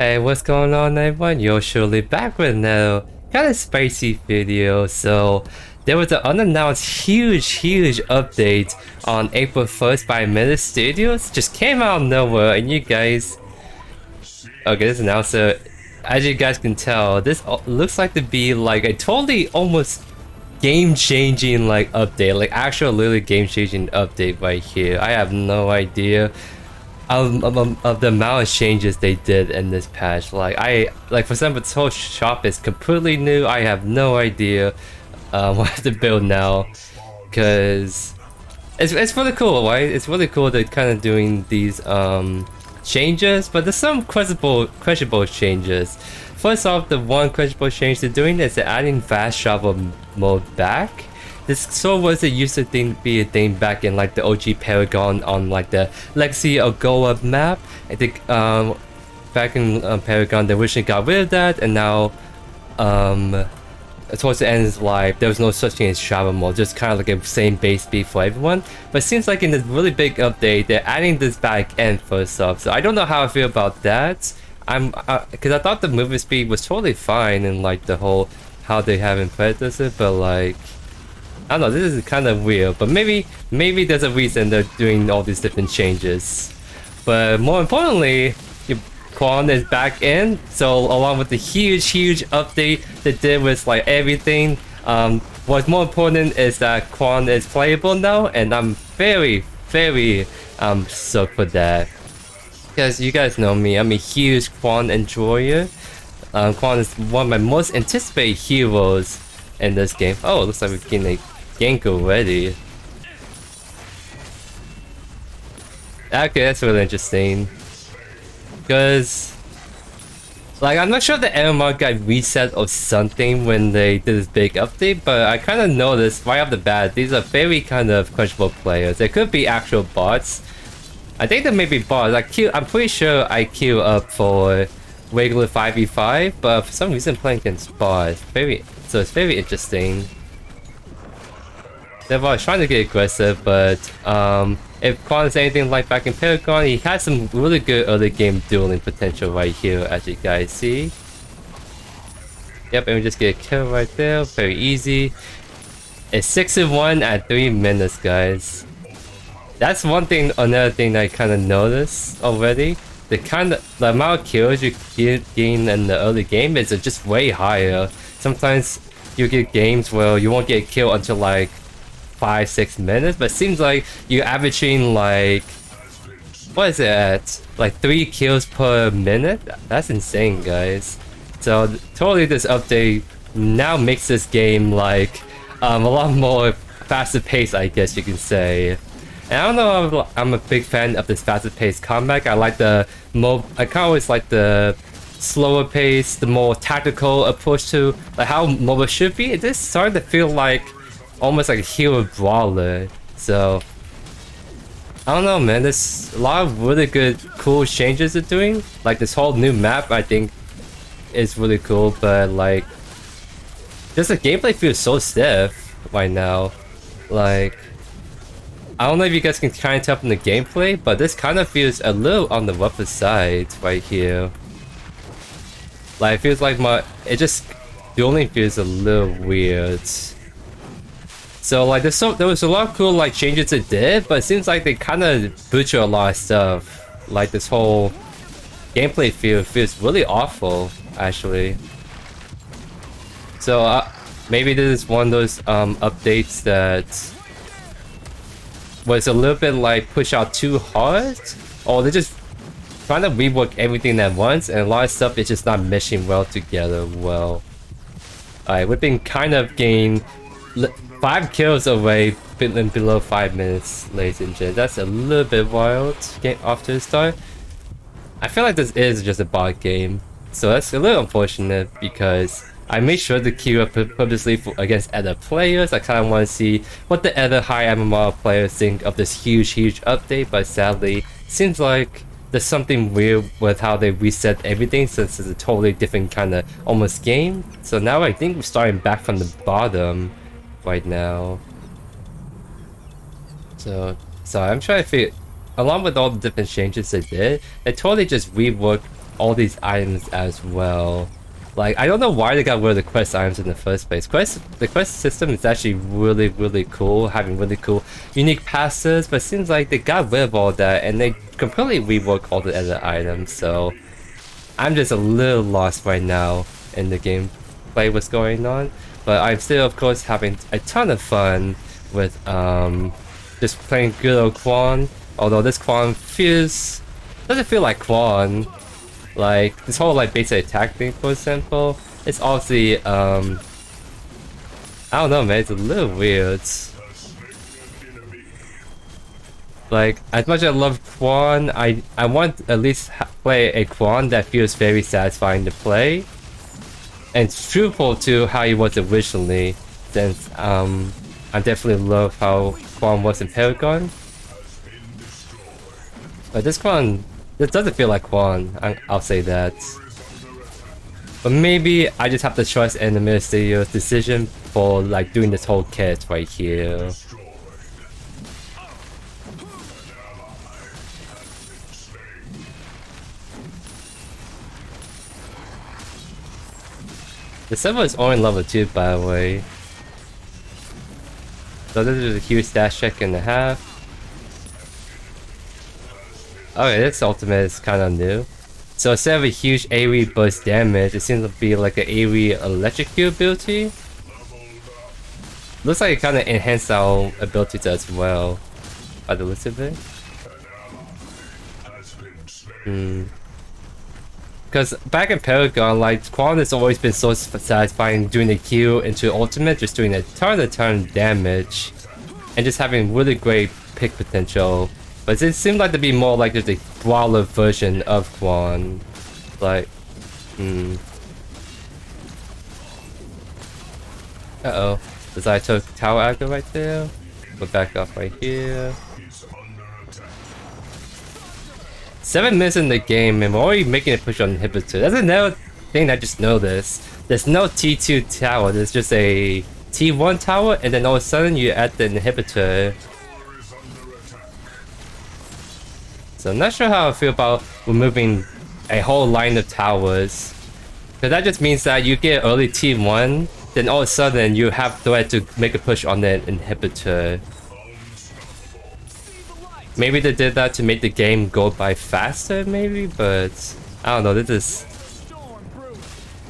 Hey, what's going on everyone? You're surely back with another kind of spicy video. So there was an unannounced huge update on April 1st by Meta Studios. Just came out of nowhere and you guys... Okay, this announcer, as you guys can tell, this looks like to be like a totally almost game-changing like update. Like actual literally game-changing update right here. I have no idea of the amount of changes they did in this patch. Like for example, this whole shop is completely new. I have no idea what I have to build now, because it's really cool, right? It's really cool to kind of doing these changes, but there's some questionable changes. First off, the one questionable change they're doing is they're adding fast travel mode back. This sort of was it used to be a thing back in like the OG Paragon on like the Legacy of Goa map. I think back in Paragon they originally got rid of that, and now towards the end of his life there was no such thing as travel mode, just kind of like a same base speed for everyone. But it seems like in this really big update they're adding this back end first off, so I don't know how I feel about that. I'm because I thought the movement speed was totally fine in like the whole how they have in Predecessor, but like I don't know, this is kind of weird, but maybe there's a reason they're doing all these different changes. But more importantly, Quan is back in, so along with the huge update they did with like everything, what's more important is that Quan is playable now, and I'm very stoked for that. Because you guys know me, I'm a huge Quan enjoyer. Quan is one of my most anticipated heroes in this game. Oh, it looks like we're getting a gank already. Okay, that's really interesting. Because, like, I'm not sure if the MMR got reset or something when they did this big update, but I kind of noticed right off the bat, these are very kind of questionable players. They could be actual bots. I think they may be bots. I'm pretty sure I queue up for regular 5v5, but for some reason playing against bots. So it's very interesting. I was trying to get aggressive, but if Quan is anything like back in Paragon, he has some really good early game dueling potential right here, as you guys see. Yep, and we just get a kill right there, very easy. It's 6-1 at 3 minutes, guys. That's another thing I kind of noticed already. The amount of kills you gain in the early game is just way higher. Sometimes you get games where you won't get killed until like 5-6 minutes, but it seems like you're averaging like, what is it at? Like 3 kills per minute? That's insane, guys. So totally this update now makes this game like a lot more faster paced, I guess you can say. And I don't know if I'm a big fan of this faster paced combat. I like I kind of always like the slower pace, the more tactical approach to like how MOBA should be. It is starting to feel like almost like a hero brawler. So I don't know, man. There's a lot of really good cool changes they're doing. Like this whole new map I think is really cool, but like just the gameplay feels so stiff right now. Like I don't know if you guys can kind of tell from the gameplay, but this kind of feels a little on the rougher side right here. Like it feels like dueling feels a little weird. So like there was a lot of cool like changes it did, but it seems like they kind of butcher a lot of stuff. Like this whole gameplay feels really awful, actually. So maybe this is one of those updates that was a little bit like push out too hard, or they're just trying to rework everything at once, and a lot of stuff is just not meshing well together well. Alright, we've been kind of getting 5 kills away below 5 minutes, ladies and gents. That's a little bit wild getting off to the start. I feel like this is just a bot game, so that's a little unfortunate because I made sure to queue up purposely against other players. I kind of want to see what the other high MMR players think of this huge update, but sadly, seems like there's something weird with how they reset everything since it's a totally different kind of almost game. So now I think we're starting back from the bottom right now. So I'm trying to figure, along with all the different changes they did, they totally just reworked all these items as well. Like, I don't know why they got rid of the quest items in the first place. The quest system is actually really cool, having really cool unique passes, but it seems like they got rid of all that and they completely reworked all the other items, so I'm just a little lost right now in the gameplay what's going on. But I'm still, of course, having a ton of fun with just playing good old Quan. Although this Quan doesn't feel like Quan. Like, this whole like basic attack thing, for example, it's obviously I don't know, man, it's a little weird. Like, as much as I love Quan, I want at least play a Quan that feels very satisfying to play and truthful to how he was originally, since I definitely love how Quan was in Paragon. But this Quan, it doesn't feel like Quan, I'll say that. But maybe I just have to trust in the Mirror Studio's decision for like doing this whole kit right here. The server is only level 2, by the way. So this is a huge stash check and a half. Okay, this ultimate is kind of new. So instead of a huge AoE burst damage, it seems to be like an AoE electrocute ability. Looks like it kind of enhanced our abilities as well, by the looks of it. Because back in Paragon, like, Quan has always been so satisfying doing the Q into ultimate, just doing a ton of damage, and just having really great pick potential. But it seemed like to be more like just a brawler version of Quan. Like, uh-oh. Does I took tower aggro right there? We're back off right here. 7 minutes in the game and we're already making a push on inhibitor. That's another thing I just noticed. There's no T2 tower, there's just a T1 tower, and then all of a sudden you add the inhibitor. So I'm not sure how I feel about removing a whole line of towers. Because that just means that you get early T1, then all of a sudden you have threat to make a push on the inhibitor. Maybe they did that to make the game go by faster, maybe, but I don't know, this is...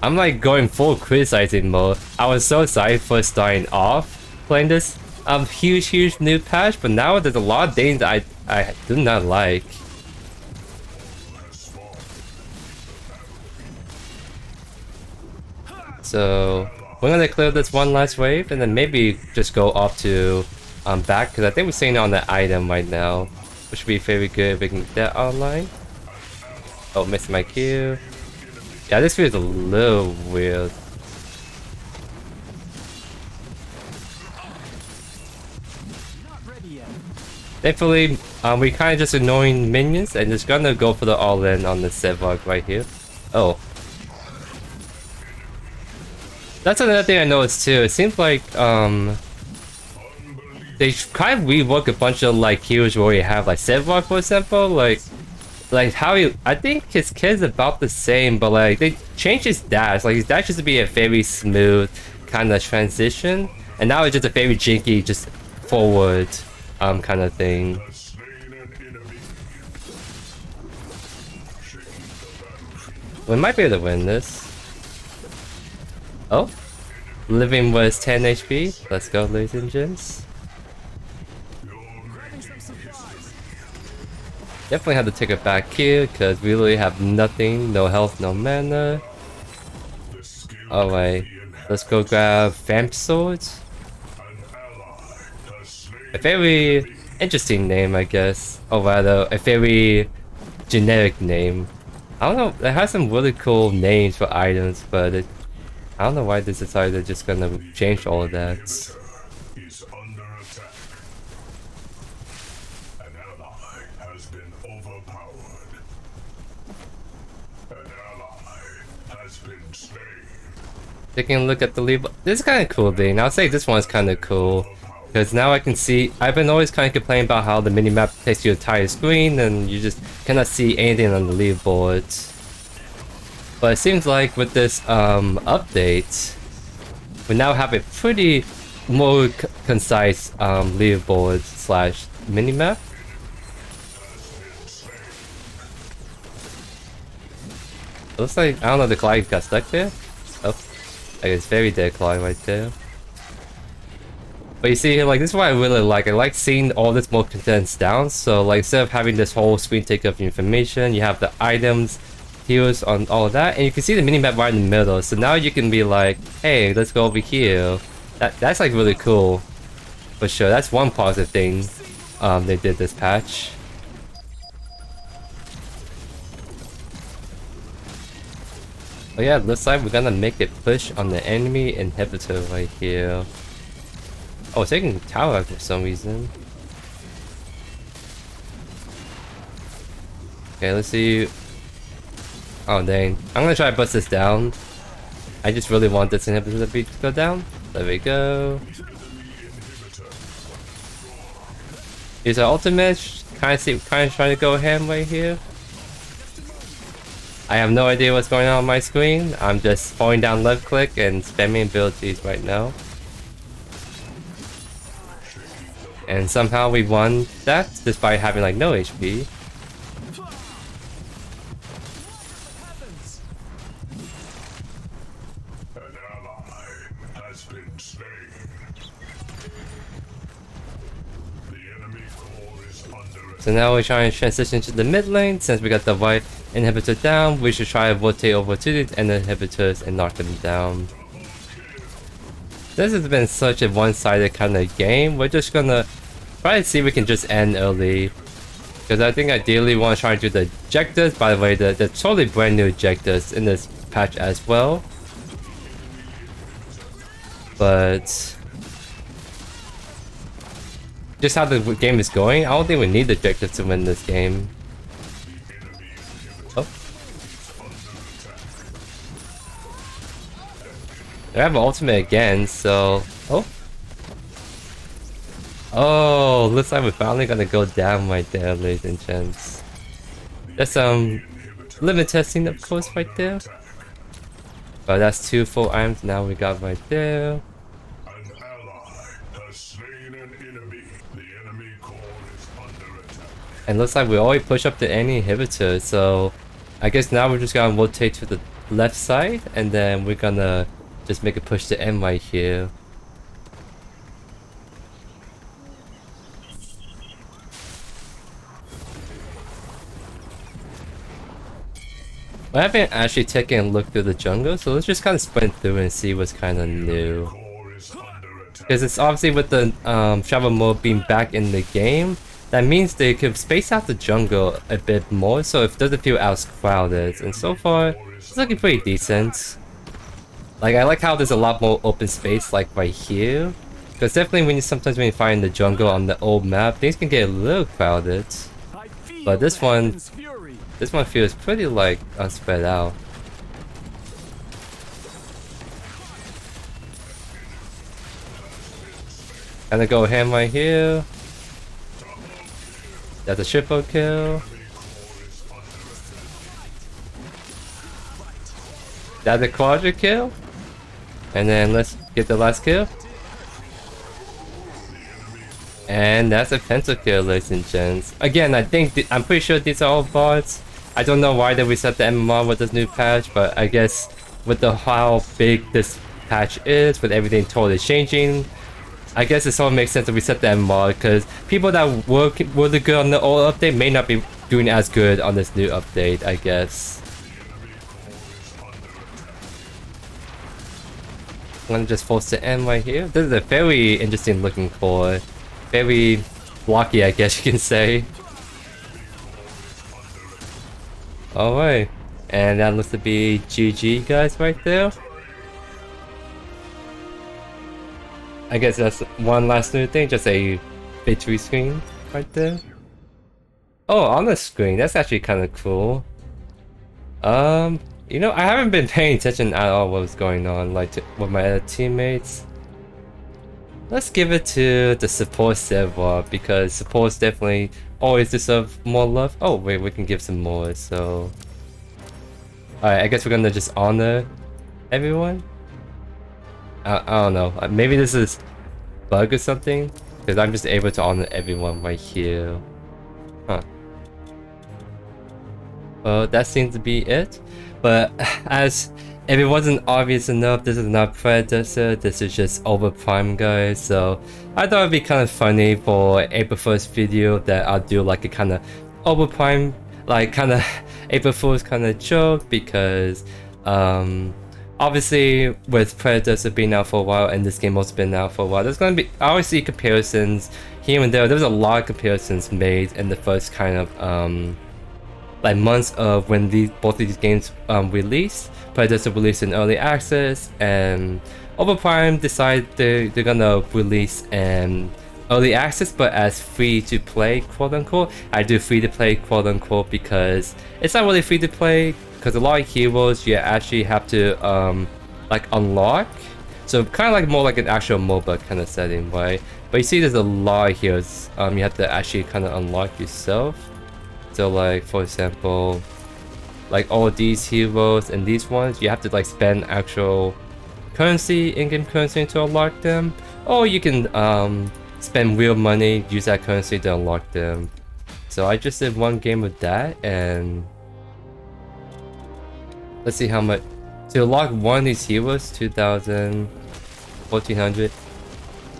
I'm like going full criticizing mode. I was so excited for starting off playing this huge new patch, but now there's a lot of things I do not like. So we're gonna clear this one last wave and then maybe just go off to back, because I think we're seeing it on the item right now, which would be very good if we can get that online. Oh, missed my Q. Yeah, this feels a little weird. Thankfully, we kind of just annoying minions and just gonna go for the all-in on the Sevog right here. Oh. That's another thing I noticed too. It seems like, they kind of rework a bunch of like heroes we already have, like Sevog for example, like how he, I think his kid's about the same, but like they changed his dash. Like his dash used to be a very smooth kind of transition, and now it's just a very jinky, just forward kind of thing. We might be able to win this. Oh, living was 10 HP. Let's go, ladies and gents. Definitely have to take it back here because we really have nothing, no health, no mana. Alright, let's go grab Vamp Swords. A very interesting name, I guess. Or rather, a very generic name. I don't know, it has some really cool names for items, but I don't know why they decided they're just gonna change all of that. Taking a look at the lead, this is kind of cool thing. I'll say this one's kind of cool because now I can see. I've been always kind of complaining about how the minimap takes your entire screen and you just cannot see anything on the leaderboard. But it seems like with this update, we now have a pretty more concise leaderboard slash minimap. Looks like, I don't know, the Clyde got stuck there? Oh, like it's very dead Clyde right there. But you see, like, this is what I really like. I like seeing all this more condensed down. So, like, instead of having this whole screen take up information, you have the items, heals on all of that, and you can see the minimap right in the middle. So now you can be like, hey, let's go over here. That's like really cool, for sure. That's one positive thing they did this patch. Oh yeah, looks like we're gonna make a push on the enemy inhibitor right here. Oh, it's taking the tower out for some reason. Okay, let's see. Oh dang. I'm gonna try to bust this down. I just really want this inhibitor to go down. There we go. Use our ultimate. Kind of trying to go ham right here. I have no idea what's going on my screen. I'm just holding down left click and spamming abilities right now. And somehow we won that despite having like no HP. So now we're trying to transition to the mid lane. Since we got the white inhibitor down, we should try to rotate over to the end inhibitors and knock them down. This has been such a one-sided kind of game. We're just gonna try to see if we can just end early. Because I think ideally we want to try and do the objectives. By the way, the totally brand new objectives in this patch as well. But just how the game is going, I don't think we need the objectives to win this game. Oh. They have an ultimate again, so... Oh. Oh, looks like we're finally gonna go down right there, ladies and gents. There's some limit testing, of course, right there. But that's 2 full items now we got right there. And looks like we already push up to any inhibitor, so I guess now we're just gonna rotate to the left side and then we're gonna just make a push to end right here. I haven't actually taken a look through the jungle, so let's just kind of sprint through and see what's kind of new. Because it's obviously with the travel mode being back in the game, that means they can space out the jungle a bit more, so it doesn't feel as crowded. And so far, it's looking pretty decent. Like, I like how there's a lot more open space, like right here. Because definitely sometimes when you find the jungle on the old map, things can get a little crowded. But this one feels pretty like spread out. Gonna go ham right here. That's a triple kill. That's a quadra kill. And then let's get the last kill. And that's a pencil kill, ladies and gents. Again, I'm pretty sure these are all bots. I don't know why they reset the MMR with this new patch, but I guess with how big this patch is, with everything totally changing, I guess it sort of makes sense to reset the MMR, because people that were really good on the old update may not be doing as good on this new update, I guess. I'm gonna just force the end right here. This is a very interesting looking core. Very blocky, I guess you can say. Alright. And that looks to be GG, guys, right there. I guess that's one last new thing, just a victory screen right there. Oh, on the screen, that's actually kind of cool. You know, I haven't been paying attention at all what was going on, like, with my other teammates. Let's give it to the support server, because supports definitely always deserve more love. Oh wait, we can give some more, so... Alright, I guess we're gonna just honor everyone? I don't know. Maybe this is bug or something? Because I'm just able to honor everyone right here. Huh. Well, that seems to be it. But as if it wasn't obvious enough, this is not Predecessor, this is just Overprime, guys. So I thought it'd be kind of funny for April 1st video that I'll do like a kind of Overprime, like kind of April Fool's kind of joke, because obviously with Predecessor being out for a while and this game also been out for a while, there's going to be obviously comparisons here and there. There's a lot of comparisons made in the first kind of like months of when both of these games released. Predecessor released in early access, and Overprime decided they're gonna release an early access but as free to play, quote unquote. I do free to play, quote unquote, because it's not really free to play, because a lot of heroes you actually have to like unlock, so kind of like more like an actual MOBA kind of setting, right? But you see there's a lot of heroes you have to actually kind of unlock yourself. So like for example, like all of these heroes and these ones, you have to like spend actual currency, in-game currency to unlock them, or you can spend real money, use that currency to unlock them. So I just did one game with that, and let's see how much to unlock one of these heroes. 2,000, 1,400.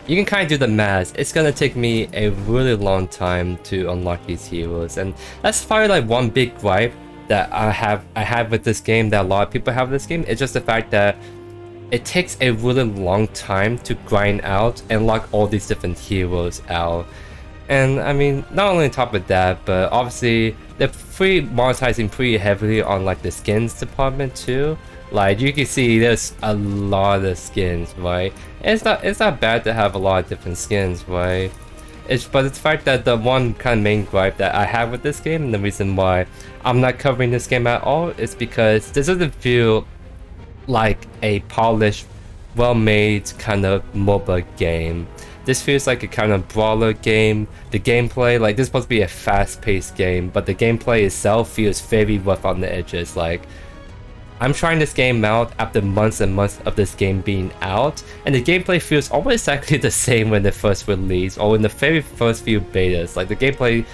You can kind of do the math. It's gonna take me a really long time to unlock these heroes, and that's probably like one big gripe that I have with this game, that a lot of people have with this game. It's just the fact that it takes a really long time to grind out and unlock all these different heroes out. And I mean, not only on top of that, but obviously they're monetizing pretty heavily on like the skins department too. Like you can see there's a lot of skins, right? And it's not bad to have a lot of different skins, right? But it's the fact that the one kind of main gripe that I have with this game, and the reason why I'm not covering this game at all, is because this doesn't feel like a polished, well-made kind of MOBA game. This feels like a kind of brawler game. The gameplay, like this is supposed to be a fast-paced game, but the gameplay itself feels very rough on the edges. Like, I'm trying this game out after months and months of this game being out, and the gameplay feels almost exactly the same when it first released, or in the very first few betas. Like the gameplay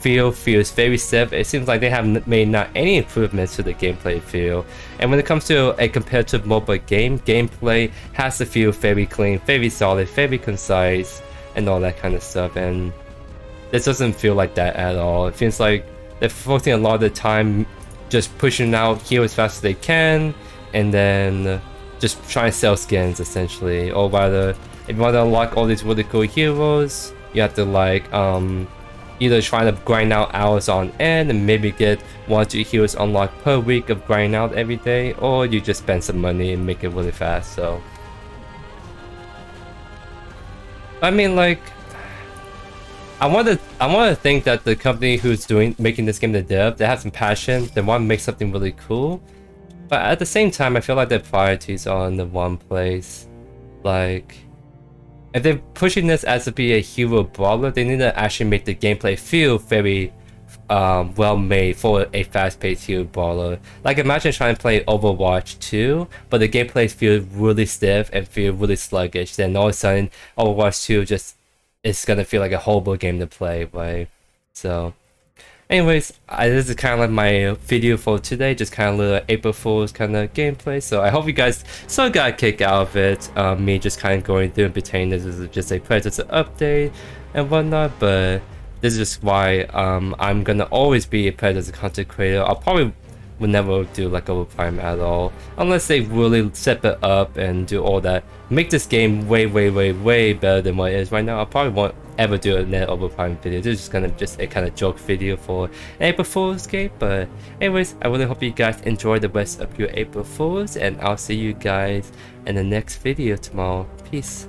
feels very stiff. It seems like they have made not any improvements to the gameplay feel. And when it comes to a competitive MOBA game, gameplay has to feel very clean, very solid, very concise, and all that kind of stuff. And this doesn't feel like that at all. It feels like they're focusing a lot of the time just pushing out heroes as fast as they can, and then just trying to sell skins essentially. Or rather, if you want to unlock all these really cool heroes, you have to like either trying to grind out hours on end and maybe get 1 or 2 heroes unlocked per week of grinding out every day, or you just spend some money and make it really fast. So I mean, like, I want to think that the company who's making this game, the dev, they have some passion. They want to make something really cool, but at the same time, I feel like their priorities are in the wrong place. Like, if they're pushing this as to be a hero brawler, they need to actually make the gameplay feel very well made for a fast-paced hero brawler. Like, imagine trying to play Overwatch 2, but the gameplay feels really stiff and feel really sluggish. Then all of a sudden, Overwatch 2 just it's gonna feel like a horrible game to play, right? So anyways, this is kind of like my video for today, just kind of little April Fool's kind of gameplay. So I hope you guys still got a kick out of it, me just kind of going through and pretending this is just a Predecessor update and whatnot. But this is just why I'm gonna always be a Predecessor content creator. I'll probably will never do like Overprime at all, unless they really step it up and do all that, make this game way better than what it is right now. I probably won't ever do a net Overprime video. This is just gonna a kind of joke video for April Fool's game. But anyways, I really hope you guys enjoy the rest of your April Fools, and I'll see you guys in the next video tomorrow. Peace.